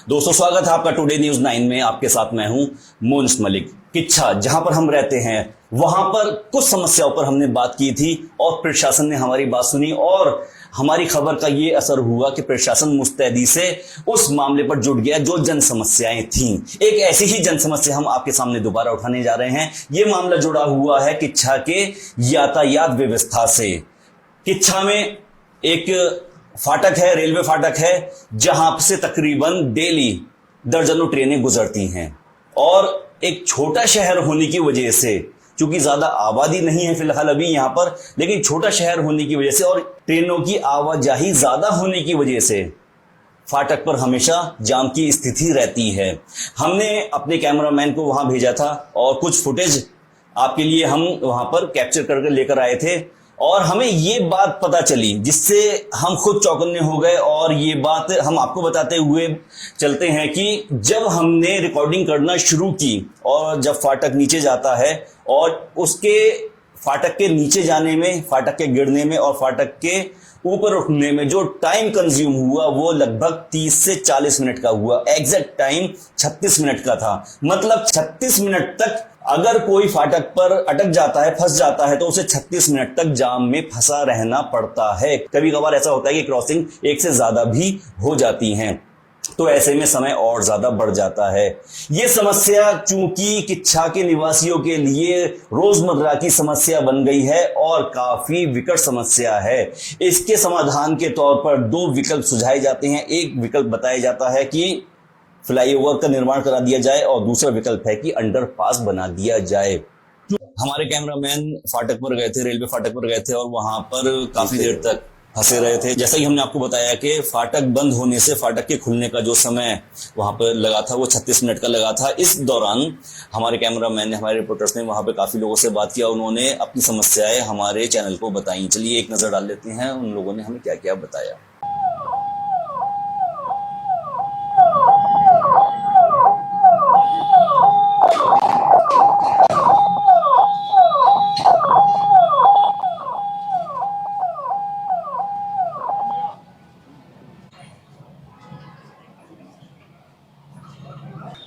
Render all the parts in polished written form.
दोस्तों, स्वागत है आपका टुडे न्यूज 9 में। आपके साथ मैं हूं मोन्स मलिक। किच्छा जहां पर हम रहते हैं वहां पर कुछ समस्याओं पर हमने बात की थी और प्रशासन ने हमारी बात सुनी और हमारी खबर का ये असर हुआ कि प्रशासन मुस्तैदी से उस मामले पर जुट गया जो जन समस्याएं थीं। एक ऐसी ही जन समस्या हम आपके सामने दोबारा उठाने जा रहे हैं। ये मामला जुड़ा हुआ है किच्छा के यातायात व्यवस्था से। किच्छा में एक फाटक है, रेलवे फाटक है, जहां से तकरीबन डेली दर्जनों ट्रेनें गुजरती हैं और एक छोटा शहर होने की वजह से, क्योंकि ज्यादा आबादी नहीं है फिलहाल अभी यहां पर, लेकिन छोटा शहर होने की वजह से और ट्रेनों की आवाजाही ज्यादा होने की वजह से फाटक पर हमेशा जाम की स्थिति रहती है। हमने अपने कैमरामैन को वहां भेजा था और कुछ फुटेज आपके लिए हम वहां पर कैप्चर करके लेकर आए थे और हमें ये बात पता चली जिससे हम खुद चौकन्ने हो गए। और ये बात हम आपको बताते हुए चलते हैं कि जब हमने रिकॉर्डिंग करना शुरू की और जब फाटक नीचे जाता है और उसके फाटक के नीचे जाने में, फाटक के गिरने में और फाटक के ऊपर उठने में जो टाइम कंज्यूम हुआ वो लगभग 30 से 40 मिनट का हुआ। एग्जैक्ट टाइम 36 मिनट का था। मतलब 36 मिनट तक अगर कोई फाटक पर अटक जाता है, फंस जाता है, तो उसे 36 मिनट तक जाम में फंसा रहना पड़ता है। कभी कभार ऐसा होता है कि क्रॉसिंग एक से ज्यादा भी हो जाती हैं, तो ऐसे में समय और ज्यादा बढ़ जाता है। यह समस्या चूंकि किच्छा के निवासियों के लिए रोजमर्रा की समस्या बन गई है और काफी विकट समस्या है। इसके समाधान के तौर पर दो विकल्प सुझाए जाते हैं। एक विकल्प बताया जाता है कि फ्लाईओवर का निर्माण करा दिया जाए और दूसरा विकल्प है कि अंडरपास बना दिया जाए। हमारे कैमरामैन फाटक पर गए थे, रेलवे फाटक पर गए थे और वहां पर काफी देर तक फंसे रहे थे। जैसा कि हमने आपको बताया कि फाटक बंद होने से फाटक के खुलने का जो समय वहां पर लगा था वो 36 मिनट का लगा था। इस दौरान हमारे कैमरामैन ने, हमारे रिपोर्टर्स ने वहां पे काफी लोगों से बात किया। उन्होंने अपनी समस्याएं हमारे चैनल को बताई। चलिए एक नजर डाल लेते हैं उन लोगों ने हमें क्या क्या बताया।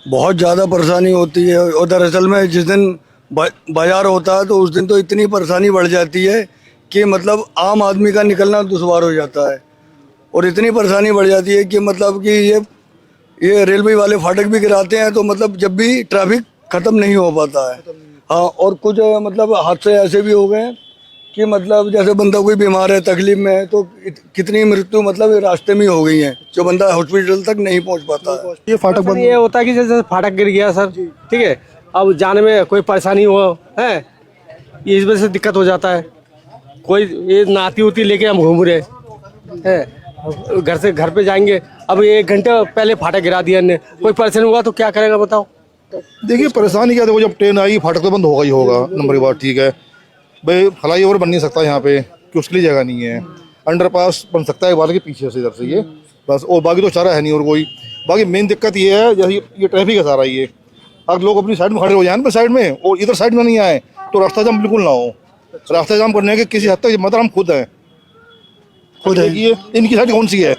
बहुत ज़्यादा परेशानी होती है और दरअसल में जिस दिन बाजार होता है तो उस दिन तो इतनी परेशानी बढ़ जाती है कि मतलब आम आदमी का निकलना दुश्वार हो जाता है। और इतनी परेशानी बढ़ जाती है कि मतलब कि ये रेलवे वाले फाटक भी गिराते हैं तो मतलब जब भी ट्रैफिक ख़त्म नहीं हो पाता है। हाँ, और कुछ मतलब हादसे ऐसे भी हो गए हैं कि मतलब जैसे बंदा कोई बीमार है, तकलीफ में है, तो कितनी मृत्यु मतलब रास्ते में हो गई है, जो बंदा हॉस्पिटल तक नहीं पहुंच पाता है। ये फाटक बंद ये होता है कि जैसे फाटक गिर गया सर, ठीक है, अब जाने में कोई परेशानी हो है, इस वजह से दिक्कत हो जाता है। कोई ये नाती उती लेके हम घूम रहे हैं, घर पे जाएंगे, अब 1 घंटे पहले फाटक गिरा दिया ने, कोई परेशानी हुआ तो क्या करेगा बताओ। देखिए परेशानी क्या, देखो जब ट्रेन आई फाटक तो बंद होगा ही होगा, नंबर की बात ठीक है भाई। फ्लाई ओवर बन नहीं सकता यहाँ पे कि उसके लिए जगह नहीं है। अंडरपास बन सकता है बाल के पीछे से इधर से ये बस, और बाकी तो चारा है नहीं और कोई। बाकी मेन दिक्कत ये है जैसे ये ट्रैफिक है सारा, ये अगर लोग अपनी साइड में खड़े हो जाए ना साइड में और इधर साइड में नहीं आए तो रास्ता जाम बिल्कुल ना हो। रास्ता जाम करने के किसी हद तक मतलब हम खुद हैं, खुद है। ये इनकी साइड कौन सी है,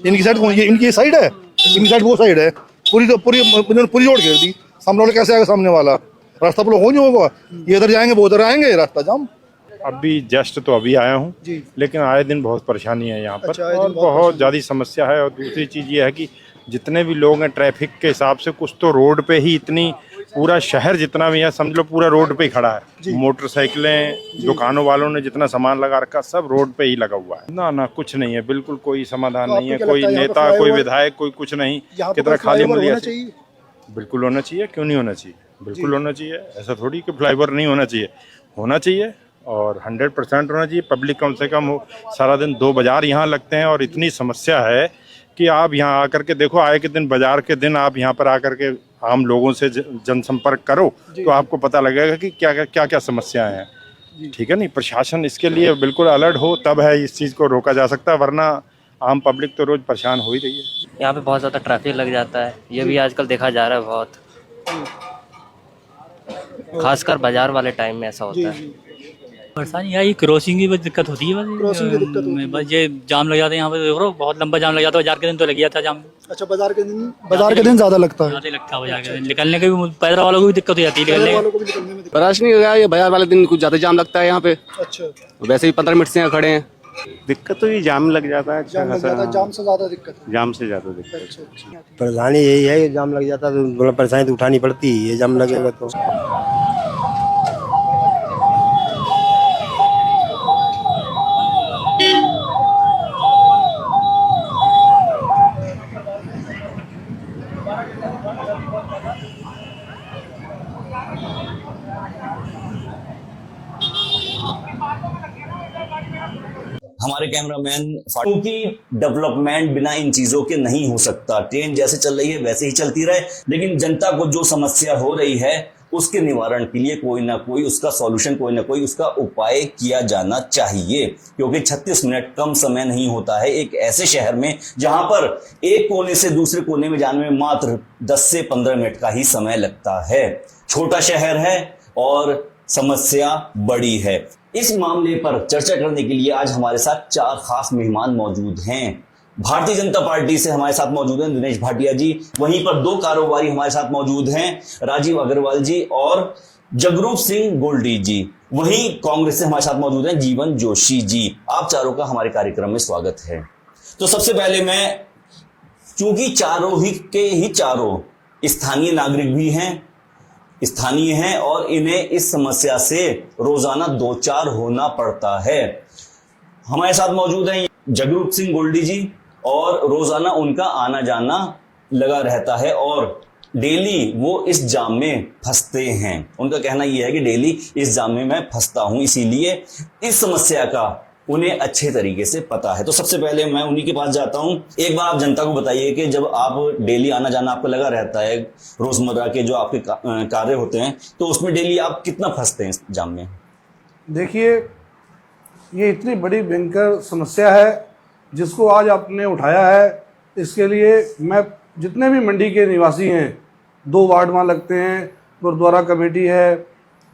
इनकी साइड कौन, ये इनकी साइड है, इनकी साइड वो साइड है, पूरी रोड घेर दी। सामने वाला कैसे आएगा, सामने वाला रास्ता ब्लॉक हो नहीं होगा, ये इधर जाएंगे वो उधर आएंगे, रास्ता जाम। अभी जस्ट तो अभी आया हूँ, लेकिन आए दिन बहुत परेशानी है यहाँ पर और बहुत ज़्यादा समस्या है। और दूसरी चीज़ ये है कि जितने भी लोग हैं ट्रैफिक के हिसाब से कुछ तो रोड पे ही इतनी, पूरा शहर जितना भी है समझ लो पूरा रोड पे ही खड़ा है। मोटरसाइकिलें, दुकानों वालों ने जितना सामान लगा रखा सब रोड पे ही लगा हुआ है। ना कुछ नहीं है, बिल्कुल कोई समाधान नहीं है। कोई नेता, कोई विधायक, कोई कुछ नहीं, कितना खाली मुहैया। बिल्कुल होना चाहिए, क्यों नहीं होना चाहिए, बिल्कुल होना चाहिए। ऐसा थोड़ी कि फ्लाईओवर नहीं होना चाहिए, होना चाहिए और 100% होना चाहिए। पब्लिक कम से कम हो, सारा दिन 2 बाजार यहाँ लगते हैं और इतनी समस्या है कि आप यहाँ आकर के देखो, आए के दिन बाजार के दिन आप यहाँ पर आकर के आम लोगों से जनसंपर्क करो तो आपको पता लगेगा कि क्या क्या समस्याएं हैं। ठीक है नहीं, प्रशासन इसके लिए बिल्कुल अलर्ट हो तब है इस चीज़ को रोका जा सकता है, वरना आम पब्लिक तो रोज परेशान हो ही रही है। यहाँ पे बहुत ज़्यादा ट्रैफिक लग जाता है, ये भी आजकल देखा जा रहा है बहुत, खासकर बाजार वाले टाइम में ऐसा होता है। परेशानी यही क्रॉसिंग की बस दिक्कत होती है, बस क्रॉसिंग की दिक्कत होती है। बस ये जाम लग जाते हैं यहाँ पे, देखो बहुत लंबा जाम लग जाता है। बाजार के दिन तो लग गया था जाम, अच्छा, बाजार के दिन ज्यादा लगता है। ज्यादा लगता है बाजार के दिन। निकलने के भी पैदल वालों को भी दिक्कत हो जाती है निकलने वालों को भी निकलने में परेशानी हो गया, ये बाजार वाले दिन कुछ ज्यादा जाम लगता है यहाँ पे। अच्छा, वैसे ही 15 मिनट से यहाँ खड़े हैं। दिक्कत तो ये जाम लग जाता है, जाम लग जाता है, जाम से ज्यादा दिक्कत है। जाम से ज्यादा दिक्कत। अच्छा अच्छा, परेशानी यही है कि जाम लग जाता है तो मतलब परेशानी तो उठानी पड़ती है, ये जाम लगेगा तो। हमारे कैमरामैन, क्योंकि डेवलपमेंट बिना इन चीजों के नहीं हो सकता। ट्रेन जैसे चल रही है वैसे ही चलती रहे, लेकिन जनता को जो समस्या हो रही है उसके निवारण के लिए कोई ना कोई उसका सॉल्यूशन, कोई ना कोई उसका उपाय किया जाना चाहिए। क्योंकि 36 मिनट कम समय नहीं होता है एक ऐसे शहर में जहां पर एक कोने से दूसरे कोने में जाने में मात्र 10 से 15 मिनट का ही समय लगता है। छोटा शहर है और समस्या बड़ी है। इस मामले पर चर्चा करने के लिए आज हमारे साथ 4 खास मेहमान मौजूद हैं। भारतीय जनता पार्टी से हमारे साथ मौजूद हैं दिनेश भाटिया जी, वहीं पर 2 कारोबारी हमारे साथ मौजूद हैं, राजीव अग्रवाल जी और जगरूप सिंह गोल्डी जी। वहीं कांग्रेस से हमारे साथ मौजूद हैं जीवन जोशी जी। आप चारों का हमारे कार्यक्रम में स्वागत है। तो सबसे पहले मैं, चूंकि चारों ही के ही चारों स्थानीय नागरिक भी हैं, स्थानीय हैं और इन्हें इस समस्या से रोजाना 2-4 होना पड़ता है। हमारे साथ मौजूद हैं जगरूप सिंह गोल्डी जी और रोजाना उनका आना जाना लगा रहता है और डेली वो इस जाम में फंसते हैं। उनका कहना यह है कि डेली इस जाम में मैं फंसता हूं, इसीलिए इस समस्या का उन्हें अच्छे तरीके से पता है। तो सबसे पहले मैं उन्हीं के पास जाता हूं। एक बार आप जनता को बताइए कि जब आप डेली आना जाना आपका लगा रहता है, रोजमर्रा के जो आपके कार्य होते हैं, तो उसमें डेली आप कितना फंसते हैं इस जाम में? देखिए, ये इतनी बड़ी भयंकर समस्या है जिसको आज आपने उठाया है। इसके लिए मैं, जितने भी मंडी के निवासी हैं, 2 वार्ड वहाँ लगते हैं, गुरुद्वारा कमेटी है,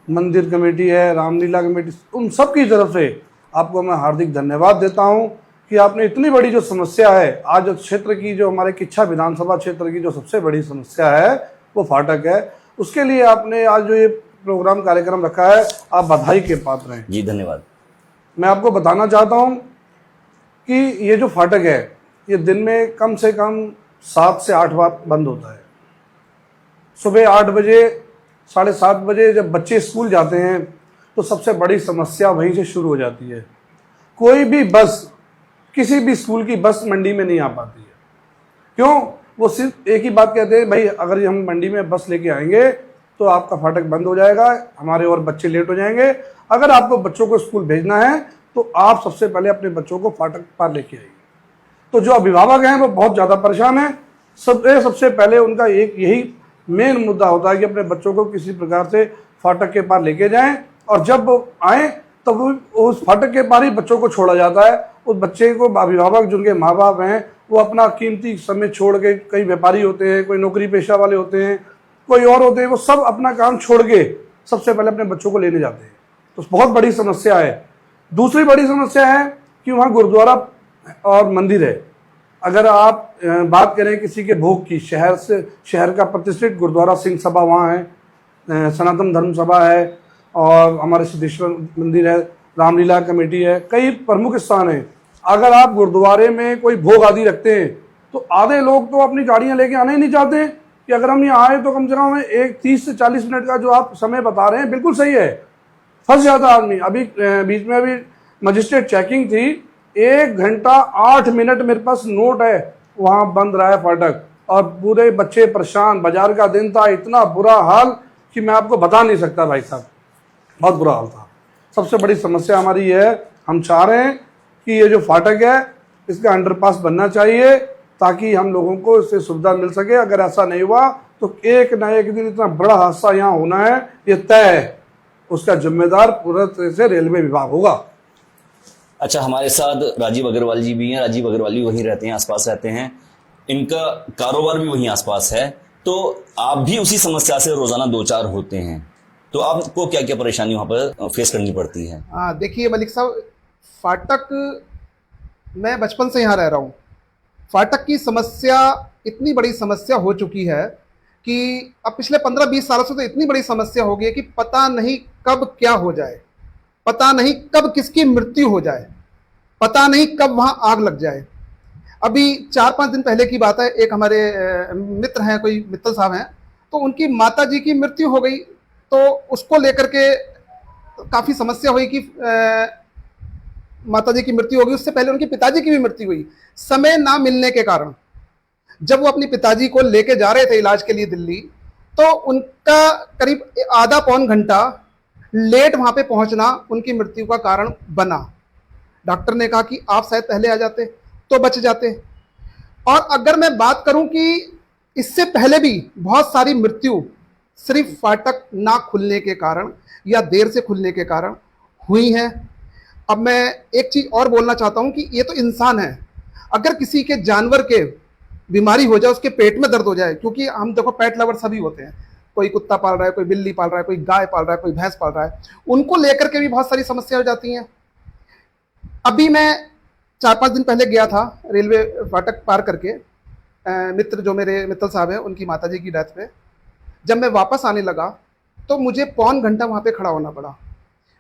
मंदिर कमेटी है, रामलीला कमेटी, उन सब की तरफ से आपको मैं हार्दिक धन्यवाद देता हूं कि आपने इतनी बड़ी जो समस्या है आज क्षेत्र की, जो हमारे किच्छा विधानसभा क्षेत्र की जो सबसे बड़ी समस्या है वो फाटक है, उसके लिए आपने आज जो ये प्रोग्राम कार्यक्रम रखा है, आप बधाई के पात्र हैं जी। धन्यवाद। मैं आपको बताना चाहता हूं कि ये जो फाटक है ये दिन में कम से कम 7 से 8 बार बंद होता है। सुबह 8 बजे, 7:30 बजे जब बच्चे स्कूल जाते हैं तो सबसे बड़ी समस्या वहीं से शुरू हो जाती है। कोई भी बस, किसी भी स्कूल की बस मंडी में नहीं आ पाती है। क्यों? वो सिर्फ एक ही बात कहते हैं, भाई अगर हम मंडी में बस लेके आएंगे तो आपका फाटक बंद हो जाएगा, हमारे और बच्चे लेट हो जाएंगे। अगर आपको बच्चों को स्कूल भेजना है तो आप सबसे पहले अपने बच्चों को फाटक पार लेके आइए। तो जो अभिभावक हैं वो बहुत ज़्यादा परेशान हैं। सबसे पहले उनका एक यही मेन मुद्दा होता है कि अपने बच्चों को किसी प्रकार से फाटक के पार लेके जाएं, और जब आए तब उस फाटक के पार ही बच्चों को छोड़ा जाता है। उस बच्चे को अभिभावक, जिनके माँ बाप हैं, वो अपना कीमती समय छोड़ के, कई व्यापारी होते हैं, कोई नौकरी पेशा वाले होते हैं, कोई और होते हैं, वो सब अपना काम छोड़ के सबसे पहले अपने बच्चों को लेने जाते हैं। तो बहुत बड़ी समस्या है। दूसरी बड़ी समस्या है कि वहाँ गुरुद्वारा और मंदिर है। अगर आप बात करें किसी के भोग की, शहर का प्रतिष्ठित गुरुद्वारा सिंह सभा वहाँ है, सनातन धर्म सभा है, और हमारे सिद्धेश्वर मंदिर है, रामलीला कमेटी है, कई प्रमुख स्थान हैं। अगर आप गुरुद्वारे में कोई भोग आदि रखते हैं तो आधे लोग तो अपनी गाड़ियां लेके आना ही नहीं चाहते कि अगर हम यहाँ आए तो कम से कम हमें 30 से 40 मिनट का जो आप समय बता रहे हैं बिल्कुल सही है, फंस जाता आदमी। अभी बीच में अभी मजिस्ट्रेट चेकिंग थी, 1 घंटा 8 मिनट मेरे पास नोट है, वहाँ बंद रहा है फाटक, और पूरे बच्चे परेशान। बाजार का दिन था, इतना बुरा हाल कि मैं आपको बता नहीं सकता भाई साहब, बहुत बुरा हाल था। सबसे बड़ी समस्या हमारी ये है, हम चाह रहे हैं कि ये जो फाटक है इसका अंडरपास बनना चाहिए ताकि हम लोगों को इससे सुविधा मिल सके। अगर ऐसा नहीं हुआ तो एक ना एक दिन इतना बड़ा हादसा यहाँ होना है, ये तय है। उसका जिम्मेदार पूरा तरह से रेलवे विभाग होगा। अच्छा, हमारे साथ राजीव अग्रवाल जी भी हैं। राजीव अग्रवाल भी वहीं रहते हैं, आसपास रहते हैं, इनका कारोबार भी वहीं आसपास है। तो आप भी उसी समस्या से रोजाना 2-4 होते हैं, तो आपको क्या क्या परेशानी वहां पर फेस करनी पड़ती है? हाँ, देखिए मलिक साहब, फाटक, मैं बचपन से यहाँ रह रहा हूँ। फाटक की समस्या इतनी बड़ी समस्या हो चुकी है कि अब पिछले 15-20 सालों से तो इतनी बड़ी समस्या हो गई है कि पता नहीं कब क्या हो जाए, पता नहीं कब किसकी मृत्यु हो जाए, पता नहीं कब वहाँ आग लग जाए। अभी 4-5 दिन पहले की बात है, एक हमारे मित्र हैं, कोई मित्तल साहब हैं, तो उनकी माता जी की मृत्यु हो गई। तो उसको लेकर के काफ़ी समस्या हुई कि माता जी की मृत्यु हो गई, उससे पहले उनके पिताजी की भी मृत्यु हुई। समय ना मिलने के कारण जब वो अपने पिताजी को लेके जा रहे थे इलाज के लिए दिल्ली, तो उनका करीब आधा पौन घंटा लेट वहाँ पे पहुँचना उनकी मृत्यु का कारण बना। डॉक्टर ने कहा कि आप शायद पहले आ जाते तो बच जाते। और अगर मैं बात करूं कि इससे पहले भी बहुत सारी मृत्यु सिर्फ फाटक ना खुलने के कारण या देर से खुलने के कारण हुई हैं। अब मैं एक चीज़ और बोलना चाहता हूं कि ये तो इंसान है, अगर किसी के जानवर के बीमारी हो जाए, उसके पेट में दर्द हो जाए, क्योंकि हम देखो पेट लवर सभी होते हैं, कोई कुत्ता पाल रहा है, कोई बिल्ली पाल रहा है, कोई गाय पाल रहा है, कोई भैंस पाल रहा है, उनको लेकर के भी बहुत सारी समस्या हो जाती हैं। अभी मैं 4-5 दिन पहले गया था रेलवे फाटक पार करके, मित्र जो मेरे मित्तल साहब हैं, उनकी माताजी की डेथ पे। जब मैं वापस आने लगा तो मुझे पौन घंटा वहाँ पे खड़ा होना पड़ा।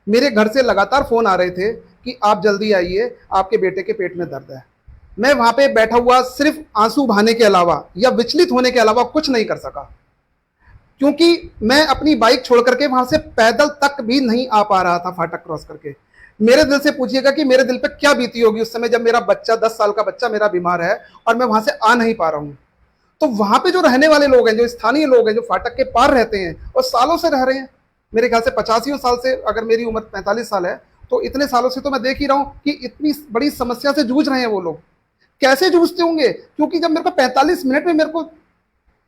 मेरे घर से लगातार फ़ोन आ रहे थे कि आप जल्दी आइए, आपके बेटे के पेट में दर्द है। मैं वहाँ पे बैठा हुआ सिर्फ आंसू बहाने के अलावा या विचलित होने के अलावा कुछ नहीं कर सका, क्योंकि मैं अपनी बाइक छोड़ करके वहाँ से पैदल तक भी नहीं आ पा रहा था फाटक क्रॉस करके। मेरे दिल से पूछिएगा कि मेरे दिल पे क्या बीती होगी उस समय जब मेरा बच्चा, 10 साल का बच्चा मेरा बीमार है और मैं वहां से आ नहीं पा रहा हूं। तो वहां पे जो रहने वाले लोग हैं, जो स्थानीय लोग हैं, जो फाटक के पार रहते हैं और सालों से रह रहे हैं, मेरे ख्याल से 85 साल से, अगर मेरी उम्र 45 साल है तो इतने सालों से तो मैं देख ही रहा हूं कि इतनी बड़ी समस्या से जूझ रहे हैं वो लोग। कैसे जूझते होंगे? क्योंकि जब मेरे को 45 मिनट में मेरे को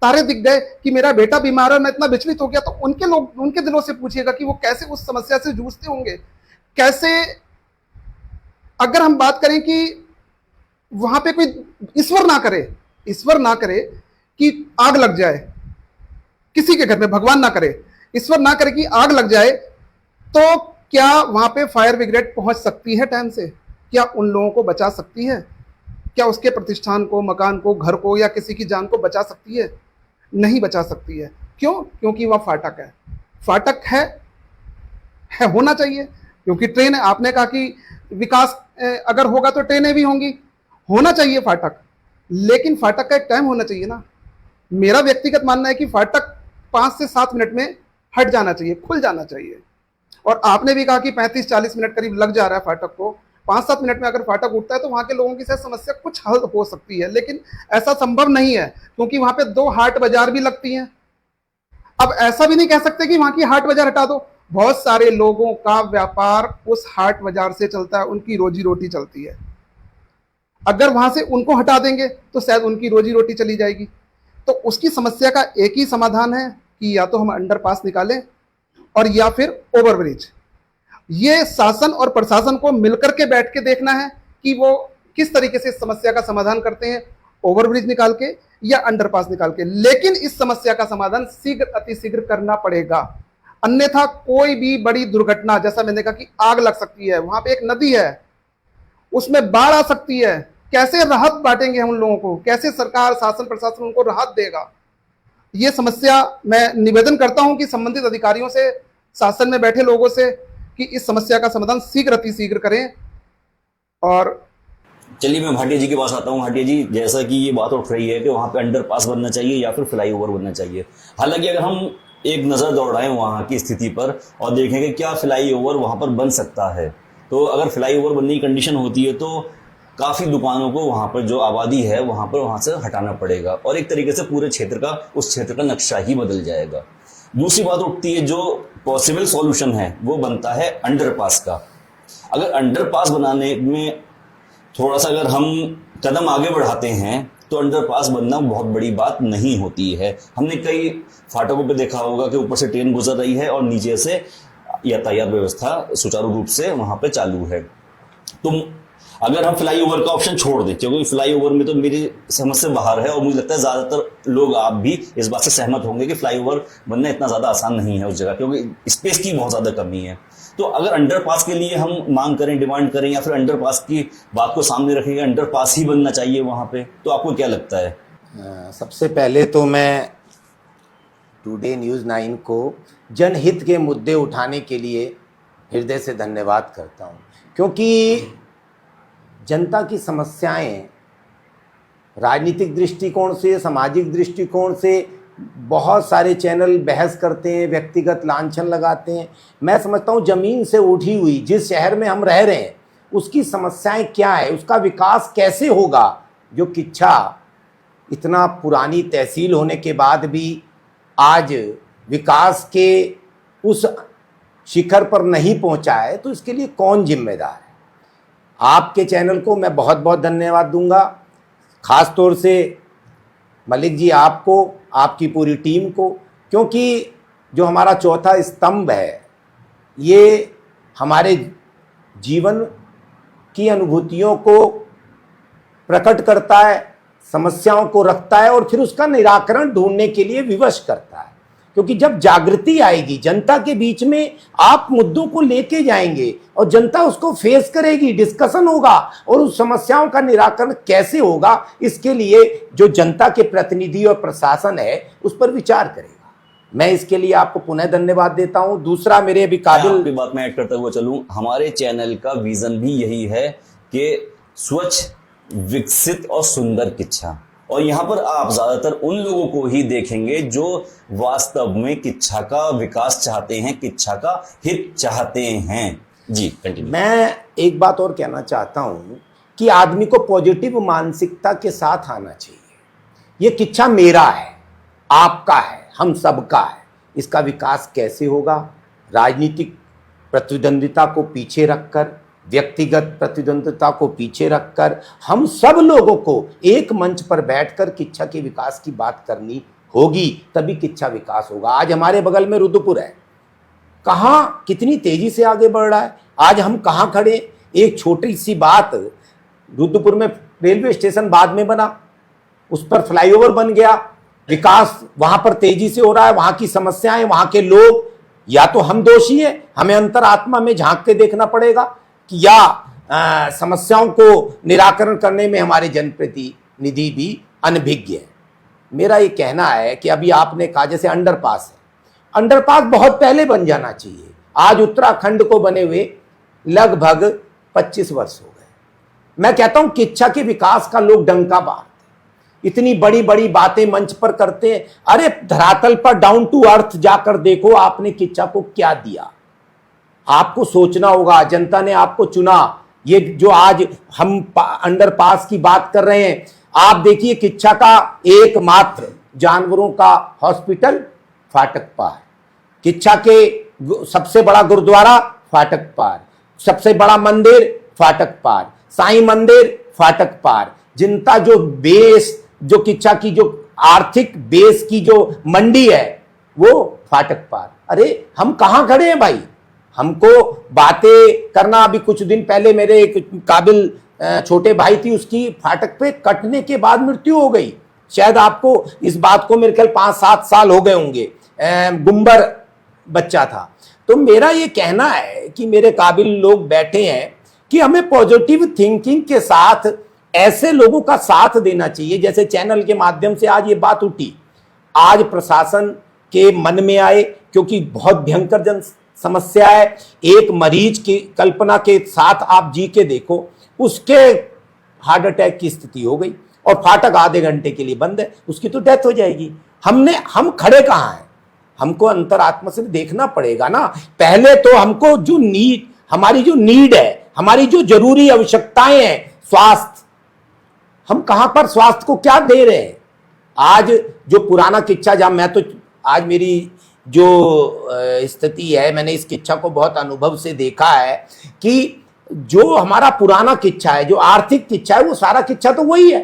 तारे दिख गए कि मेरा बेटा बीमार है और मैं इतना विचलित हो गया, तो उनके दिलों से पूछिएगा कि वो कैसे उस समस्या से जूझते होंगे। कैसे, अगर हम बात करें कि वहां पे कोई ईश्वर ना करे कि आग लग जाए किसी के घर में, भगवान ना करे, ईश्वर ना करे कि आग लग जाए, तो क्या वहां पे फायर ब्रिगेड पहुंच सकती है टाइम से? क्या उन लोगों को बचा सकती है? क्या उसके प्रतिष्ठान को, मकान को, घर को या किसी की जान को बचा सकती है? नहीं बचा सकती है। क्यों? क्योंकि वह फाटक है। फाटक है होना चाहिए, क्योंकि ट्रेन है। आपने कहा कि विकास अगर होगा तो ट्रेनें भी होंगी, होना चाहिए फाटक, लेकिन फाटक का एक टाइम होना चाहिए ना। मेरा व्यक्तिगत मानना है कि फाटक 5 से 7 मिनट में हट जाना चाहिए, खुल जाना चाहिए। और आपने भी कहा कि 35-40 मिनट करीब लग जा रहा है फाटक को। 5-7 मिनट में अगर फाटक उठता है तो वहाँ के लोगों की शायद समस्या कुछ हल हो सकती है, लेकिन ऐसा संभव नहीं है, क्योंकि वहाँ पे 2 हाट बाजार भी लगती हैं। अब ऐसा भी नहीं कह सकते कि वहाँ की हाट बाजार हटा दो। बहुत सारे लोगों का व्यापार उस हाट बाजार से चलता है, उनकी रोजी रोटी चलती है। अगर वहां से उनको हटा देंगे तो शायद उनकी रोजी रोटी चली जाएगी। तो उसकी समस्या का एक ही समाधान है कि या तो हम अंडरपास निकालें और या फिर ओवरब्रिज। ये शासन और प्रशासन को मिलकर के बैठ के देखना है कि वो किस तरीके से इस समस्या का समाधान करते हैं, ओवरब्रिज निकाल के या अंडरपास निकाल के। लेकिन इस समस्या का समाधान शीघ्र, अतिशीघ्र करना पड़ेगा, अन्यथा कोई भी बड़ी दुर्घटना, जैसा मैंने कहा कि आग लग सकती है, वहां पे एक नदी है, उसमें बाढ़ आ सकती है। कैसे राहत बांटेंगे हम उन लोगों को? कैसे सरकार, शासन, प्रशासन उनको राहत देगा? ये समस्या मैं निवेदन करता हूं कि संबंधित अधिकारियों से, शासन में बैठे लोगों से, कि इस समस्या का समाधान शीघ्र, अतिशीघ्र करें। और चलिए मैं भाटिया जी के पास आता हूँ। भाटिया जी, जैसा कि ये बात उठ रही है कि वहाँ पे अंडरपास बनना चाहिए या फिर फ्लाईओवर बनना चाहिए, हालांकि अगर हम एक नज़र दौड़ाएं वहाँ की स्थिति पर और देखें कि क्या फ्लाईओवर वहाँ पर बन सकता है, तो अगर फ्लाईओवर बनने की कंडीशन होती है तो काफ़ी दुकानों को वहाँ पर जो आबादी है वहाँ से हटाना पड़ेगा और एक तरीके से पूरे क्षेत्र का, उस क्षेत्र का नक्शा ही बदल जाएगा। दूसरी बात उठती है, जो पॉसिबल सॉल्यूशन है वो बनता है अंडरपास का। अगर अंडरपास बनाने में थोड़ा सा अगर हम कदम आगे बढ़ाते हैं तो अंडरपास बनना बहुत बड़ी बात नहीं होती है। हमने कई फाटकों पे देखा होगा कि ऊपर से ट्रेन गुजर रही है और नीचे से यातायात व्यवस्था सुचारू रूप से वहाँ पे चालू है। तो अगर हम फ्लाईओवर का ऑप्शन छोड़ दें, क्योंकि फ्लाईओवर में तो मेरी समझ से बाहर है और मुझे लगता है ज्यादातर लोग, आप भी इस बात से सहमत होंगे कि फ्लाईओवर बनना इतना ज्यादा आसान नहीं है उस जगह, क्योंकि स्पेस की बहुत ज्यादा कमी है। तो अगर अंडरपास के लिए हम मांग करें, डिमांड करें, या फिर अंडरपास की बात को सामने रखेंगे, अंडरपास ही बनना चाहिए वहां पे, तो आपको क्या लगता है? सबसे पहले तो मैं टुडे न्यूज़ 9 को जनहित के मुद्दे उठाने के लिए हृदय से धन्यवाद करता हूं, क्योंकि जनता की समस्याएं राजनीतिक दृष्टिकोण से, सामाजिक दृष्टिकोण से बहुत सारे चैनल बहस करते हैं, व्यक्तिगत लांछन लगाते हैं। मैं समझता हूं ज़मीन से उठी हुई जिस शहर में हम रह रहे हैं उसकी समस्याएं क्या है, उसका विकास कैसे होगा। जो किच्छा इतना पुरानी तहसील होने के बाद भी आज विकास के उस शिखर पर नहीं पहुंचा है, तो इसके लिए कौन जिम्मेदार है। आपके चैनल को मैं बहुत बहुत धन्यवाद दूंगा, ख़ास तौर से मलिक जी आपको, आपकी पूरी टीम को, क्योंकि जो हमारा चौथा स्तंभ है ये हमारे जीवन की अनुभूतियों को प्रकट करता है, समस्याओं को रखता है और फिर उसका निराकरण ढूंढने के लिए विवश करता है। क्योंकि जब जागृति आएगी, जनता के बीच में आप मुद्दों को लेके जाएंगे और जनता उसको फेस करेगी, डिस्कशन होगा और उस समस्याओं का निराकरण कैसे होगा, इसके लिए जो जनता के प्रतिनिधि और प्रशासन है उस पर विचार करेगा। मैं इसके लिए आपको पुनः धन्यवाद देता हूं। दूसरा, मेरे अभी काबिल आपकी बात में ऐड करते हुए चलूं, हमारे चैनल का विजन भी यही है कि स्वच्छ, विकसित और सुंदर किच्छा। और यहाँ पर आप ज्यादातर उन लोगों को ही देखेंगे जो वास्तव में किच्छा का विकास चाहते हैं, किच्छा का हित चाहते हैं। जी कंटिन्यू। मैं एक बात और कहना चाहता हूं कि आदमी को पॉजिटिव मानसिकता के साथ आना चाहिए। ये किच्छा मेरा है, आपका है, हम सबका है। इसका विकास कैसे होगा? राजनीतिक प्रतिद्वंदिता को पीछे रखकर, व्यक्तिगत प्रतिद्वंदिता को पीछे रखकर हम सब लोगों को एक मंच पर बैठकर किच्छा के विकास की बात करनी होगी, तभी किच्छा विकास होगा। आज हमारे बगल में रुद्रपुर है, कहाँ कितनी तेजी से आगे बढ़ रहा है। आज हम कहाँ खड़े, एक छोटी सी बात, रुद्रपुर में रेलवे स्टेशन बाद में बना, उस पर फ्लाईओवर बन गया, विकास वहां पर तेजी से हो रहा है। वहां की समस्याएं, वहां के लोग, या तो हम दोषी हैं, हमें अंतरात्मा में झांक के देखना पड़ेगा, कि या समस्याओं को निराकरण करने में हमारे जनप्रतिनिधि भी अनभिज्ञ है। मेरा ये कहना है कि अभी आपने कहा जैसे अंडरपास है, अंडरपास बहुत पहले बन जाना चाहिए। आज उत्तराखंड को बने हुए लगभग 25 वर्ष हो गए। मैं कहता हूं किच्छा के विकास का लोग डंका बांधते, इतनी बड़ी बड़ी बातें मंच पर करते हैं। अरे धरातल पर डाउन टू अर्थ जाकर देखो आपने किच्छा को क्या दिया। आपको सोचना होगा, जनता ने आपको चुना। ये जो आज हम अंडरपास की बात कर रहे हैं, आप देखिए किच्छा का एकमात्र जानवरों का हॉस्पिटल फाटक पार, किच्छा के सबसे बड़ा गुरुद्वारा फाटक पार, सबसे बड़ा मंदिर फाटक पार, साईं मंदिर फाटक पार, जनता जो बेस, जो किच्छा की जो आर्थिक बेस की जो मंडी है वो फाटक पार। अरे हम कहां खड़े हैं भाई? हमको बातें करना, अभी कुछ दिन पहले मेरे एक काबिल छोटे भाई थी, उसकी फाटक पे कटने के बाद मृत्यु हो गई। शायद आपको इस बात को मेरे ख्याल 5-7 साल हो गए होंगे, गुम्बर बच्चा था। तो मेरा ये कहना है कि मेरे काबिल लोग बैठे हैं कि हमें पॉजिटिव थिंकिंग के साथ ऐसे लोगों का साथ देना चाहिए। जैसे चैनल के माध्यम से आज ये बात उठी, आज प्रशासन के मन में आए, क्योंकि बहुत भयंकर जन समस्या है। एक मरीज की कल्पना के साथ आप जी के देखो, उसके हार्ट अटैक की स्थिति हो गई और फाटक आधे घंटे के लिए बंद है, उसकी तो डेथ हो जाएगी। हम खड़े कहाँ हैं? हमको अंतरात्मा से देखना पड़ेगा ना। पहले तो हमको जो नीड, हमारी जो नीड है, हमारी जो जरूरी आवश्यकताएं हैं, स्वास्थ्य, हम कहां पर स्वास्थ्य को क्या दे रहे हैं? आज जो पुराना किच्छा, जहां मैं तो आज मेरी जो स्थिति है, मैंने इस किच्छा को बहुत अनुभव से देखा है कि जो हमारा पुराना किच्छा है, जो आर्थिक किच्छा है, वो सारा किच्छा तो वही है।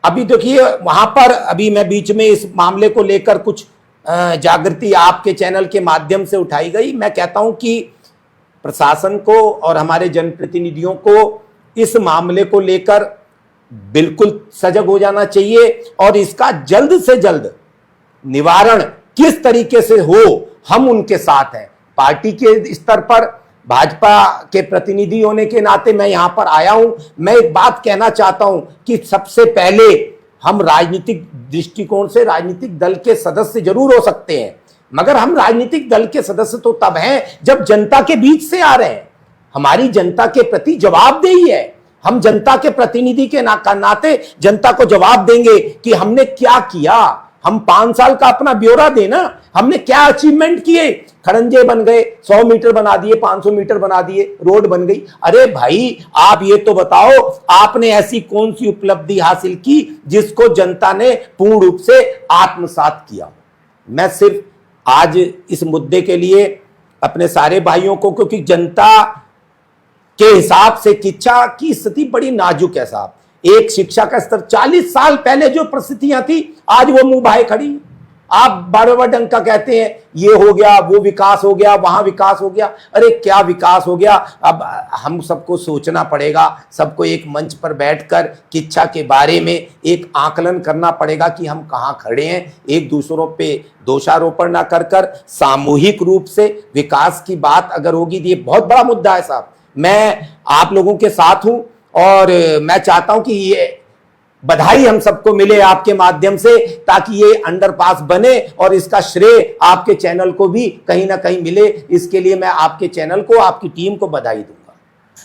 अभी देखिए वहां पर, अभी मैं बीच में इस मामले को लेकर कुछ जागृति आपके चैनल के माध्यम से उठाई गई। मैं कहता हूं कि प्रशासन को और हमारे जनप्रतिनिधियों को इस मामले को लेकर बिल्कुल सजग हो जाना चाहिए और इसका जल्द से जल्द निवारण किस तरीके से हो, हम उनके साथ हैं। पार्टी के स्तर पर भाजपा के प्रतिनिधि होने के नाते मैं यहां पर आया हूं। मैं एक बात कहना चाहता हूं कि सबसे पहले हम राजनीतिक दृष्टिकोण से राजनीतिक दल के सदस्य जरूर हो सकते हैं, मगर हम राजनीतिक दल के सदस्य तो तब हैं जब जनता के बीच से आ रहे हैं। हमारी जनता के प्रति जवाबदेही है। हम जनता के प्रतिनिधि के नाते जनता को जवाब देंगे कि हमने क्या किया। हम 5 साल का अपना ब्यौरा देना, हमने क्या अचीवमेंट किए। खड़ंजे बन गए, 100 मीटर बना दिए, 500 मीटर बना दिए, रोड बन गई। अरे भाई, आप ये तो बताओ, आपने ऐसी कौन सी उपलब्धि हासिल की जिसको जनता ने पूर्ण रूप से आत्मसात किया। मैं सिर्फ आज इस मुद्दे के लिए अपने सारे भाइयों को, क्योंकि जनता के हिसाब से किच्छा की स्थिति बड़ी नाजुक है साहब। एक शिक्षा का स्तर 40 साल पहले जो परिस्थितियां थी, आज वो मुंह भाए खड़ी। आप बार बार डंका कहते हैं ये हो गया, वो विकास हो गया, वहां विकास हो गया। अरे क्या विकास हो गया? अब हम सबको सोचना पड़ेगा, सबको एक मंच पर बैठकर किच्छा के बारे में एक आकलन करना पड़ेगा कि हम कहां खड़े हैं। एक दूसरों पे दोषारोपण ना कर सामूहिक रूप से विकास की बात अगर होगी, तो ये बहुत बड़ा मुद्दा है साहब। मैं आप लोगों के साथ हूं और मैं चाहता हूं कि ये बधाई हम सबको मिले आपके माध्यम से, ताकि ये अंडरपास बने और इसका श्रेय आपके चैनल को भी कहीं ना कहीं मिले। इसके लिए मैं आपके चैनल को, आपकी टीम को बधाई दूंगा।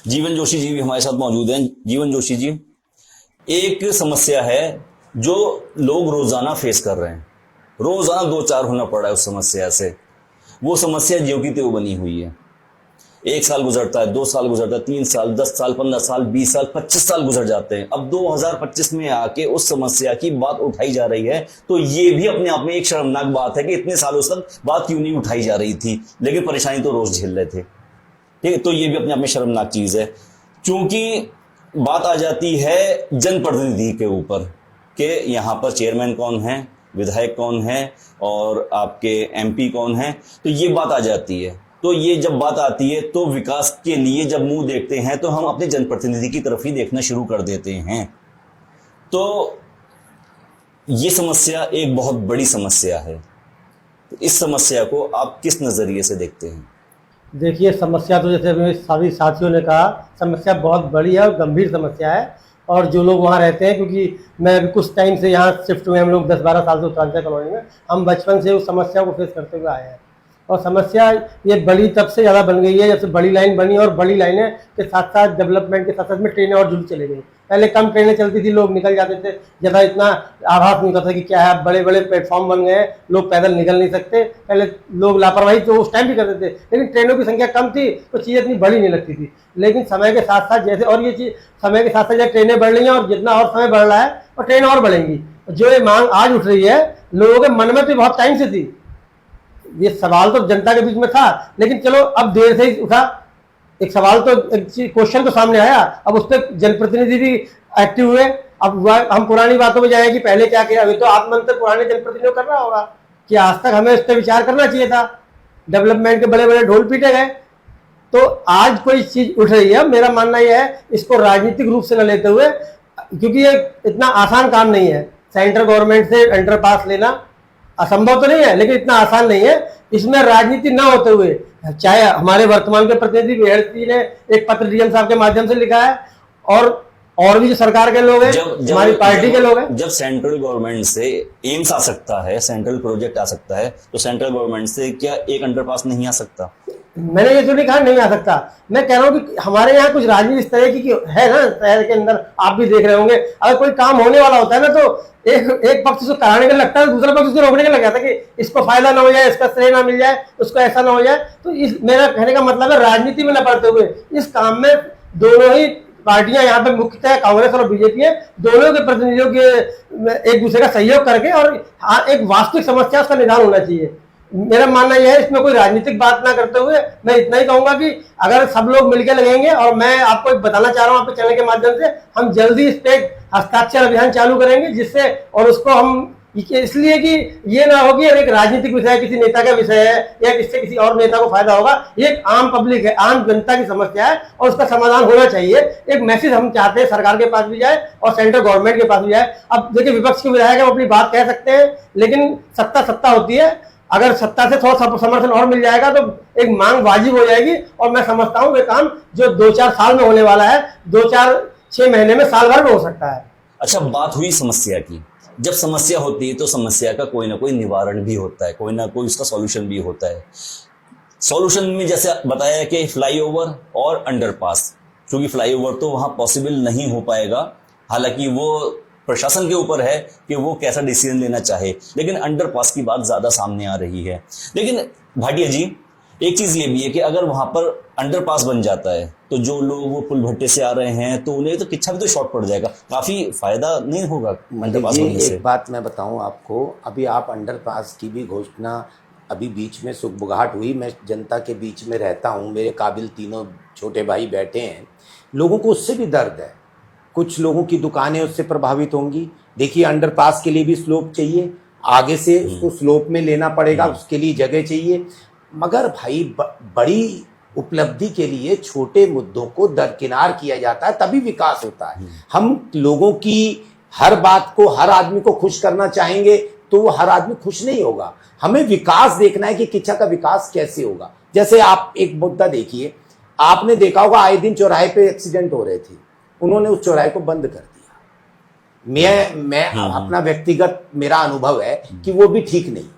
जीवन जोशी जी भी हमारे साथ मौजूद हैं। जीवन जोशी जी, एक समस्या है जो लोग रोजाना फेस कर रहे हैं, रोजाना 2-4 होना पड़ रहा है उस समस्या से। वो समस्या ज्यों की त्यों बनी हुई है। 1 साल गुजरता है, 2 साल गुजरता है, 3 साल, 10 साल, 15 साल, 20 साल, 25 साल गुजर जाते हैं। अब 2025 में आके उस समस्या की बात उठाई जा रही है, तो ये भी अपने आप में एक शर्मनाक बात है कि इतने सालों तक बात क्यों नहीं उठाई जा रही थी, लेकिन परेशानी तो रोज झेल रहे थे। ठीक है, तो ये भी अपने आप में शर्मनाक चीज है। क्योंकि बात आ जाती है जनप्रतिनिधि के ऊपर कि यहाँ पर चेयरमैन कौन है, विधायक कौन है और आपके MP कौन है, तो ये बात आ जाती है। तो ये जब बात आती है तो विकास के लिए जब मुंह देखते हैं तो हम अपने जनप्रतिनिधि की तरफ ही देखना शुरू कर देते हैं। तो ये समस्या एक बहुत बड़ी समस्या है। तो इस समस्या को आप किस नजरिए से देखते हैं? देखिए, समस्या तो जैसे मेरे सभी साथियों ने कहा, समस्या बहुत बड़ी है और गंभीर समस्या है। और जो लोग वहाँ रहते हैं, क्योंकि मैं अभी कुछ टाइम से यहाँ शिफ्ट हुए, हम लोग 10-12 साल से उत्तरांचल कॉलोनी में, हम बचपन से उस समस्या को फेस करते हुए आए हैं। और समस्या ये बड़ी तब से ज़्यादा बन गई है जब से बड़ी लाइन बनी, और बड़ी लाइनें के साथ साथ डेवलपमेंट के साथ साथ में ट्रेनें और जुड़ चली गई। पहले कम ट्रेनें चलती थी, लोग निकल जाते थे, ज़्यादा इतना आभास नहीं होता था कि क्या है। बड़े बड़े प्लेटफॉर्म बन गए, लोग पैदल निकल नहीं सकते। पहले लोग लापरवाही तो उस टाइम भी करते थे, लेकिन ट्रेनों की संख्या कम थी तो चीज़ इतनी बड़ी नहीं लगती थी। लेकिन समय के साथ साथ जैसे, और ये चीज़ समय के साथ साथ जब ट्रेनें बढ़ रही हैं और जितना और समय बढ़ रहा है और ट्रेन और बढ़ेंगी, जो ये मांग आज उठ रही है लोगों के मन में तो बहुत टाइम से थी। ये सवाल तो जनता के बीच में था, लेकिन चलो अब देर से ही उठा। एक सवाल तो, एक क्वेश्चन तो सामने आया, अब उस पर जनप्रतिनिधि भी एक्टिव हुए। अब हम पुरानी बातों में जाए कि पहले क्या किया, अभी तो आत्ममंथन पुराने जनप्रतिनिधियों कर रहा होगा कि आज तक हमें इस पर विचार करना चाहिए था। डेवलपमेंट के बड़े बड़े ढोल पीटे गए, तो आज कोई चीज उठ रही है। मेरा मानना यह है, इसको राजनीतिक रूप से न लेते हुए, क्योंकि ये इतना आसान काम नहीं है। सेंट्रल गवर्नमेंट से अंडरपास लेना असंभव तो नहीं है, लेकिन इतना आसान नहीं है। इसमें राजनीति न होते हुए, चाहे हमारे वर्तमान के प्रतिनिधि बेहड़ जी ने एक पत्र DM साहब के माध्यम से लिखा है, और भी जो सरकार के लोग हैं, हमारी पार्टी के लोग हैं। जब सेंट्रल गवर्नमेंट से एम्स आ सकता है, सेंट्रल प्रोजेक्ट आ सकता है, तो सेंट्रल गवर्नमेंट से क्या एक अंडरपास नहीं आ सकता? मैंने ये तो नहीं कहा नहीं आ सकता, मैं कह रहा हूँ कि हमारे यहाँ कुछ राजनीति इस तरह की है ना, शहर के अंदर आप भी देख रहे होंगे। अगर कोई काम होने वाला होता है ना, तो एक पक्ष उसको कराने का लगता है, दूसरा पक्ष उसको रोकने का लग जाता है कि इसको फायदा ना हो जाए, इसका श्रेय ना मिल जाए, उसको ऐसा ना हो जाए। तो मेरा कहने का मतलब है, राजनीति में न पड़ते हुए इस काम में दोनों ही पार्टियां यहाँ पे मुख्यतः कांग्रेस और बीजेपी है, दोनों के प्रतिनिधियों के एक दूसरे का सहयोग करके और एक वास्तविक समस्या उसका निदान होना चाहिए। मेरा मानना यह है, इसमें कोई राजनीतिक बात ना करते हुए मैं इतना ही कहूंगा कि अगर सब लोग मिलकर लगेंगे, और मैं आपको एक बताना चाह रहा हूं आपके चैनल के माध्यम से, हम जल्दी इस पे हस्ताक्षर अभियान चालू करेंगे, जिससे और उसको हम इसलिए कि ये ना हो कि एक राजनीतिक विषय है, किसी नेता का विषय है या इससे किसी और नेता को फायदा होगा। ये एक आम पब्लिक है, आम जनता की समस्या है और उसका समाधान होना चाहिए। एक मैसेज हम चाहते हैं सरकार के पास भी जाए और सेंट्रल गवर्नमेंट के पास भी जाए। अब देखिए विपक्ष के विधायक हम अपनी बात कह सकते हैं, लेकिन सत्ता होती है। अगर सत्ता से थोड़ा समर्थन और मिल जाएगा तो एक मांग वाजिब हो जाएगी और मैं समझता हूँ ये काम जो 2-4 साल में होने वाला है, 2-4-6 महीने में, साल भर में हो सकता है। अच्छा, बात हुई समस्या की। जब समस्या होती है तो समस्या का कोई ना कोई निवारण भी होता है, कोई ना कोई उसका सॉल्यूशन भी होता है। सॉल्यूशन में जैसे बताया कि फ्लाईओवर और अंडरपास, क्योंकि फ्लाईओवर तो वहां पॉसिबल नहीं हो पाएगा, हालांकि वो प्रशासन के ऊपर है कि वो कैसा डिसीजन लेना चाहे, लेकिन अंडरपास की बात ज्यादा सामने आ रही है। लेकिन भाटिया जी, एक चीज ये भी है कि अगर वहां पर अंडरपास बन जाता है तो जो लोग वो पुल भट्टे से आ रहे हैं तो उन्हें तो किच्छा भी तो शॉर्ट पड़ जाएगा, काफी फायदा नहीं होगा अंडरपास बनने से। एक बात मैं बताऊं आपको, अभी आप अंडरपास की भी घोषणा अभी बीच में सुगबुगाहट हुई। मैं जनता के बीच में रहता हूं, मेरे काबिल तीनों छोटे भाई बैठे हैं, लोगों को उससे भी दर्द है। कुछ लोगों की दुकानें उससे प्रभावित होंगी। देखिए अंडरपास के लिए भी स्लोप चाहिए, आगे से उसको स्लोप में लेना पड़ेगा, उसके लिए जगह चाहिए। मगर भाई बड़ी उपलब्धि के लिए छोटे मुद्दों को दरकिनार किया जाता है, तभी विकास होता है। हम लोगों की हर बात को, हर आदमी को खुश करना चाहेंगे तो वो हर आदमी खुश नहीं होगा। हमें विकास देखना है कि किच्छा का विकास कैसे होगा। जैसे आप एक मुद्दा देखिए, आपने देखा होगा आए दिन चौराहे पे एक्सीडेंट हो रहे थे, उन्होंने उस चौराहे को बंद कर दिया। मैं अपना व्यक्तिगत मेरा अनुभव है कि वो भी ठीक नहीं।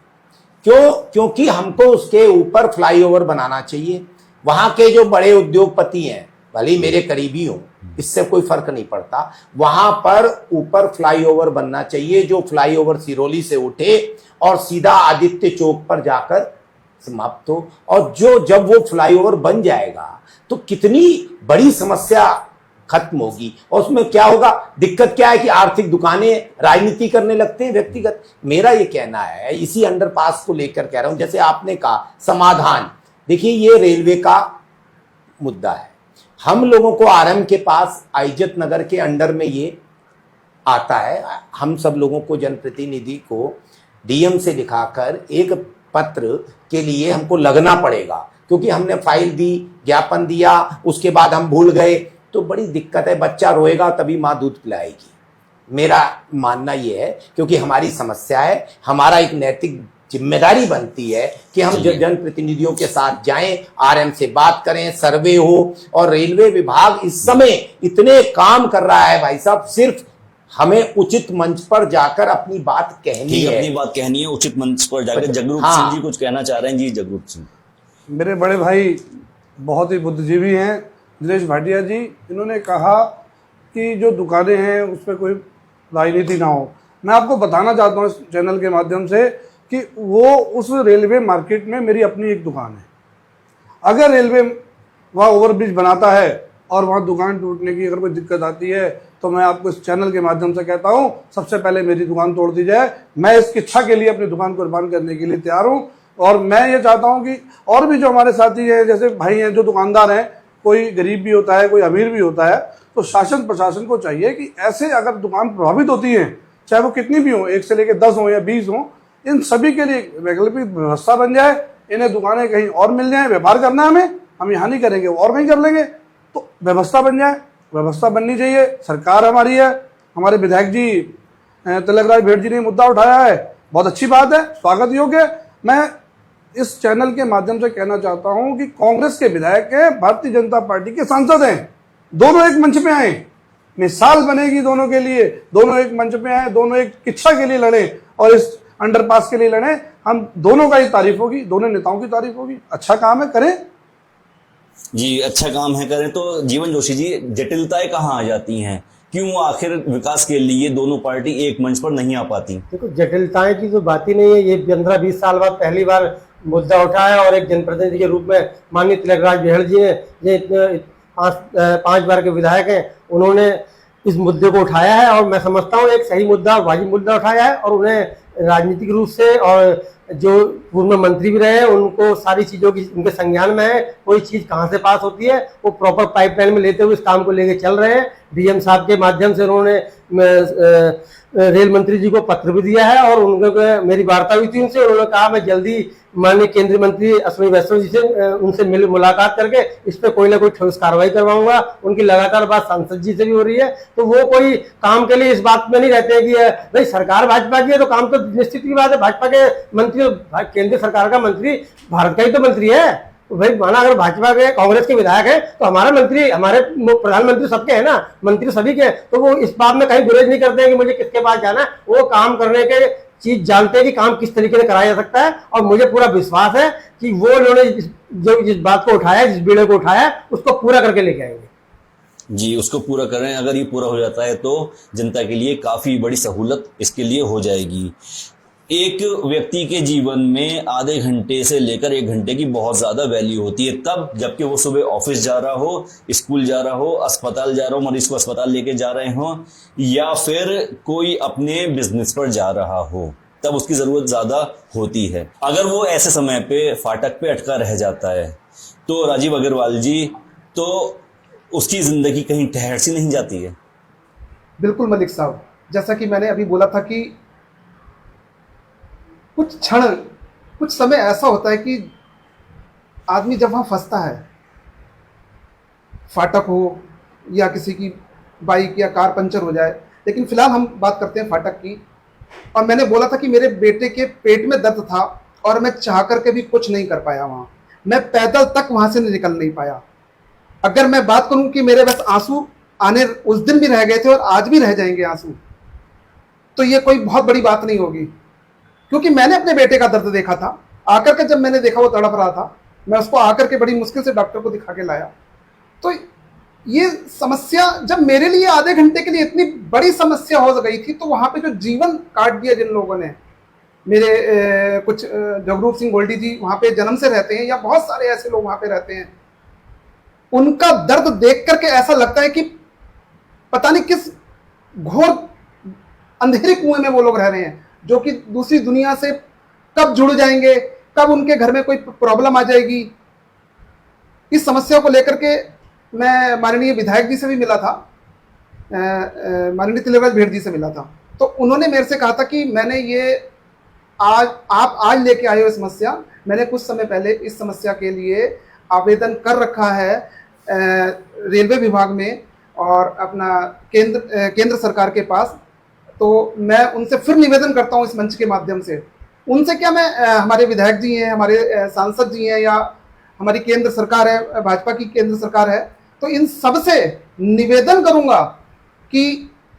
क्योंकि हमको उसके ऊपर फ्लाईओवर बनाना चाहिए। वहां के जो बड़े उद्योगपति हैं, भले ही मेरे करीबी हों, इससे कोई फर्क नहीं पड़ता, वहां पर ऊपर फ्लाईओवर बनना चाहिए जो फ्लाईओवर सिरोली से उठे और सीधा आदित्य चौक पर जाकर समाप्त हो। और जब वो फ्लाईओवर बन जाएगा तो कितनी बड़ी समस्या खत्म होगी। और उसमें क्या होगा, दिक्कत क्या है कि आर्थिक दुकानें राजनीति करने लगते हैं व्यक्तिगत। मेरा ये कहना है, इसी अंडरपास को लेकर कह रहा हूं, जैसे आपने कहा समाधान, देखिए ये रेलवे का मुद्दा है। हम लोगों को आरएम के पास आइजत नगर के अंडर में ये आता है। हम सब लोगों को, जनप्रतिनिधि को डीएम से दिखाकर एक पत्र के लिए हमको लगना पड़ेगा, क्योंकि हमने फाइल दी, ज्ञापन दिया, उसके बाद हम भूल गए तो बड़ी दिक्कत है। बच्चा रोएगा तभी माँ दूध पिलाएगी। मेरा मानना यह है, क्योंकि हमारी समस्या है, हमारा एक नैतिक जिम्मेदारी बनती है कि हम जनप्रतिनिधियों के साथ जाएं, आरएम से बात करें, सर्वे हो। और रेलवे विभाग इस समय इतने काम कर रहा है भाई साहब, सिर्फ हमें उचित मंच पर जाकर अपनी बात कहनी है। अपनी बात कहनी है उचित मंच पर जाकर। जगरूप सिंह जी कुछ कहना चाह रहे हैं। जी जगरूप सिंह। मेरे बड़े भाई बहुत ही बुद्धिजीवी हैं, दिनेश भाटिया जी। इन्होंने कहा कि जो दुकानें हैं उस पर कोई राजनीति ना हो। मैं आपको बताना चाहता हूँ इस चैनल के माध्यम से कि वो उस रेलवे मार्केट में मेरी अपनी एक दुकान है। अगर रेलवे वहाँ ओवरब्रिज बनाता है और वहाँ दुकान टूटने की अगर कोई दिक्कत आती है तो मैं आपको इस चैनल के माध्यम से कहता हूँ, सबसे पहले मेरी दुकान तोड़ दी जाए। मैं इस इच्छा के लिए अपनी दुकान कुर्बान करने के लिए तैयार हूँ। और मैं ये चाहता हूँ कि और भी जो हमारे साथी हैं, जैसे भाई हैं जो दुकानदार हैं, कोई गरीब भी होता है, कोई अमीर भी होता है, तो शासन प्रशासन को चाहिए कि ऐसे अगर दुकान प्रभावित होती है, चाहे वो कितनी भी हो, 1 से लेकर 10 हो या 20 हो, इन सभी के लिए वैकल्पिक व्यवस्था बन जाए। इन्हें दुकानें कहीं और मिल जाए, व्यापार करना है हम यहाँ नहीं करेंगे, और कहीं कर लेंगे, तो व्यवस्था बन जाए। व्यवस्था बननी चाहिए। सरकार हमारी है, हमारे विधायक जी तिलक राज भेड़ जी ने मुद्दा उठाया है, बहुत अच्छी बात है, स्वागत योग्य है। मैं इस चैनल के माध्यम से कहना चाहता हूं कि कांग्रेस के विधायक हैं, भारतीय जनता पार्टी के सांसद हैं, दोनों एक मंच पे आए, मिसाल बनेगी दोनों के लिए। दोनों एक मंच पे आए, दोनों एक इच्छा के लिए लड़े और इस अंडरपास के लिए लड़े। हम दोनों का ही तारीफ होगी, दोनों नेताओं की तारीफ होगी। अच्छा काम है, करें जी, अच्छा काम है, करें। तो जीवन जोशी जी, जटिलताएं कहाँ आ जाती हैं? क्यों आखिर विकास के लिए दोनों पार्टी एक मंच पर नहीं आ पाती? देखो, जटिलताएं की तो बात ही नहीं है। ये 15-20 साल बाद पहली बार मुद्दा उठाया और एक जनप्रतिनिधि के रूप में माननीय तिलक राज भेड़ जी ने, ये 5 बार के विधायक हैं, उन्होंने इस मुद्दे को उठाया है और मैं समझता हूँ एक सही मुद्दा, वाजिब मुद्दा उठाया है और उन्हें राजनीतिक रूप से और जो पूर्व में मंत्री भी रहे उनको सारी चीज़ों की उनके संज्ञान में है। कोई चीज़ कहाँ से पास होती है वो प्रॉपर पाइपलाइन में लेते हुए इस काम को लेके चल रहे हैं। डीएम साहब के माध्यम से उन्होंने रेल मंत्री जी को पत्र भी दिया है और उनके मेरी वार्ता हुई थी उनसे। उन्होंने कहा मैं जल्दी माननीय केंद्रीय मंत्री अश्विनी वैष्णव जी से उनसे मुलाकात करके इस पर कोई ना कोई ठोस कार्रवाई करवाऊंगा। उनकी लगातार बात सांसद जी से भी हो रही है, तो वो कोई काम के लिए इस बात में नहीं रहते हैं कि भाई सरकार भाजपा की है तो काम तो निश्चित की बात है। भाजपा के मंत्री, केंद्र सरकार का मंत्री भारत का ही तो मंत्री है। तो भाई माना अगर भाजपा के कांग्रेस के विधायक है तो हमारा मंत्री, हमारे प्रधानमंत्री सबके है ना, मंत्री सभी के, तो वो इस बात में कहीं गुरेज नहीं करते हैं कि मुझे किसके पास जाना है। वो काम करने के चीज जानते हैं कि काम किस तरीके से कराया जा सकता है और मुझे पूरा विश्वास है कि वो उन्होंने जिस बात को उठाया, जिस बीड़े को उठाया, उसको पूरा करके लेके आएंगे। जी, उसको पूरा करें। अगर ये पूरा हो जाता है तो जनता के लिए काफी बड़ी सहूलत इसके लिए हो जाएगी। एक व्यक्ति के जीवन में आधे घंटे से लेकर 1 घंटे की बहुत ज्यादा वैल्यू होती है, तब जबकि वो सुबह ऑफिस जा रहा हो, स्कूल जा रहा हो, अस्पताल जा रहा हो, मरीज को अस्पताल लेके जा रहे हो, या फिर कोई अपने बिजनेस पर जा रहा हो, तब उसकी जरूरत ज्यादा होती है। अगर वो ऐसे समय पे फाटक पे अटका रह जाता है तो राजीव अग्रवाल जी, तो उसकी जिंदगी कहीं ठहर सी नहीं जाती है? बिल्कुल मलिक साहब, जैसा कि मैंने अभी बोला था कि कुछ क्षण, कुछ समय ऐसा होता है कि आदमी जब वहां फंसता है, फाटक हो या किसी की बाइक या कार पंचर हो जाए, लेकिन फिलहाल हम बात करते हैं फाटक की। और मैंने बोला था कि मेरे बेटे के पेट में दर्द था और मैं चाह करके भी कुछ नहीं कर पाया, वहां मैं पैदल तक वहां से निकल नहीं पाया। अगर मैं बात करूं कि मेरे बस आंसू आने उस दिन भी रह गए थे और आज भी रह जाएंगे आंसू, तो ये कोई बहुत बड़ी बात नहीं होगी, क्योंकि मैंने अपने बेटे का दर्द देखा था। आकर के जब मैंने देखा वो तड़प रहा था, मैं उसको आकर के बड़ी मुश्किल से डॉक्टर को दिखा के लाया। तो ये समस्या जब मेरे लिए आधे घंटे के लिए इतनी बड़ी समस्या हो गई थी, तो वहां पे जो जीवन काट दिया जिन लोगों ने, मेरे कुछ जगरूप सिंह गोल्डी जी वहां पे जन्म से रहते हैं, या बहुत सारे ऐसे लोग वहां पे रहते हैं, उनका दर्द देख करके ऐसा लगता है कि पता नहीं किस घोर अंधेरे कुएं में वो लोग रह रहे हैं, जो कि दूसरी दुनिया से कब जुड़ जाएंगे, कब उनके घर में कोई प्रॉब्लम आ जाएगी। इस समस्या को लेकर के मैं माननीय विधायक जी से भी मिला था, माननीय तिलकराज भेड़ जी से मिला था, तो उन्होंने मेरे से कहा था कि मैंने ये आप आज लेके आए हो समस्या, मैंने कुछ समय पहले इस समस्या के लिए आवेदन कर रखा है रेलवे विभाग में और अपना केंद्र सरकार के पास। तो मैं उनसे फिर निवेदन करता हूं इस मंच के माध्यम से, उनसे क्या मैं हमारे विधायक जी हैं, हमारे सांसद जी हैं, या हमारी केंद्र सरकार है, भाजपा की केंद्र सरकार है, तो इन सब से निवेदन करूंगा कि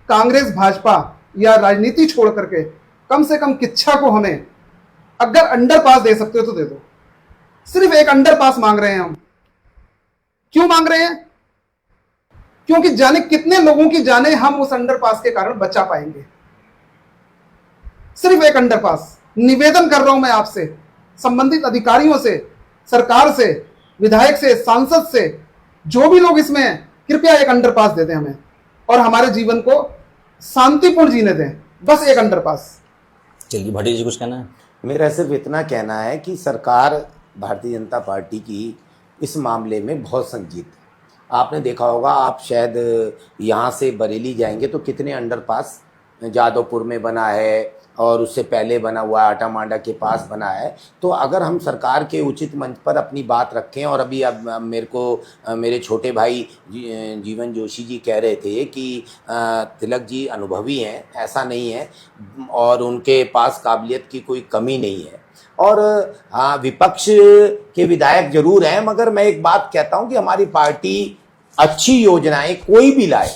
कांग्रेस भाजपा या राजनीति छोड़ करके कम से कम किच्छा को हमें अगर अंडर पास दे सकते हो तो दे दो। सिर्फ एक अंडर पास मांग रहे हैं हम। क्यों मांग रहे हैं? क्योंकि जाने कितने लोगों की जाने हम उस अंडरपास के कारण बचा पाएंगे। सिर्फ एक अंडरपास। निवेदन कर रहा हूं मैं आपसे, संबंधित अधिकारियों से, सरकार से, विधायक से, सांसद से, जो भी लोग इसमें हैं, कृपया एक अंडरपास दे दें हमें और हमारे जीवन को शांतिपूर्ण जीने दें। बस एक अंडरपास। चलिए भाटी जी कुछ कहना है? मेरा सिर्फ इतना कहना है कि सरकार भारतीय जनता पार्टी की इस मामले में बहुत संजीत है। आपने देखा होगा, आप शायद यहाँ से बरेली जाएंगे तो कितने अंडरपास जादवपुर में बना है और उससे पहले बना हुआ है, आटा मांडा के पास बना है। तो अगर हम सरकार के उचित मंच पर अपनी बात रखें, और अभी अब मेरे को मेरे छोटे भाई जीवन जोशी जी कह रहे थे कि तिलक जी अनुभवी हैं, ऐसा नहीं है, और उनके पास काबिलियत की कोई कमी नहीं है, और विपक्ष के विधायक जरूर हैं, मगर मैं एक बात कहता हूं कि हमारी पार्टी अच्छी योजनाएं कोई भी लाए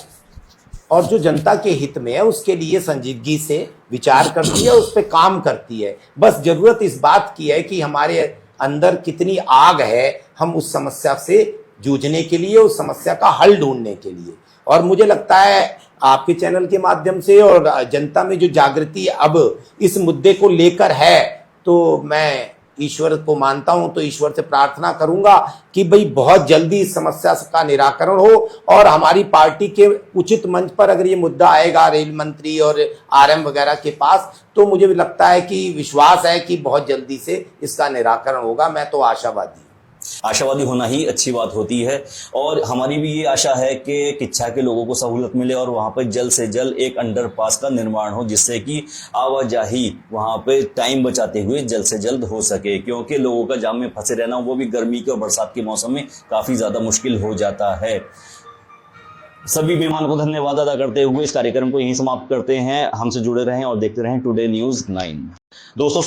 और जो जनता के हित में है उसके लिए संजीदगी से विचार करती है, उस पर काम करती है। बस जरूरत इस बात की है कि हमारे अंदर कितनी आग है हम उस समस्या से जूझने के लिए, उस समस्या का हल ढूंढने के लिए। और मुझे लगता है आपके चैनल के माध्यम से और जनता में जो जागृति अब इस मुद्दे को लेकर है, तो मैं ईश्वर को मानता हूं तो ईश्वर से प्रार्थना करूंगा कि भाई बहुत जल्दी इस समस्या का निराकरण हो, और हमारी पार्टी के उचित मंच पर अगर ये मुद्दा आएगा रेल मंत्री और आरएम वगैरह के पास, तो मुझे भी लगता है कि विश्वास है कि बहुत जल्दी से इसका निराकरण होगा। मैं तो आशावादी हूं। आशावादी होना ही अच्छी बात होती है, और हमारी भी ये आशा है कि किच्छा के लोगों को सहूलत मिले और वहां पर जल्द से जल्द एक अंडरपास का निर्माण हो, जिससे कि आवाजाही वहां पे टाइम बचाते हुए जल्द से जल्द हो सके, क्योंकि लोगों का जाम में फंसे रहना, वो भी गर्मी के और बरसात के मौसम में काफी ज्यादा मुश्किल हो जाता है। सभी मेहमान को धन्यवाद अदा करते हुए इस कार्यक्रम को यहीं समाप्त करते हैं। हमसे जुड़े रहें और देखते रहें टुडे न्यूज़ 9। दोस्तों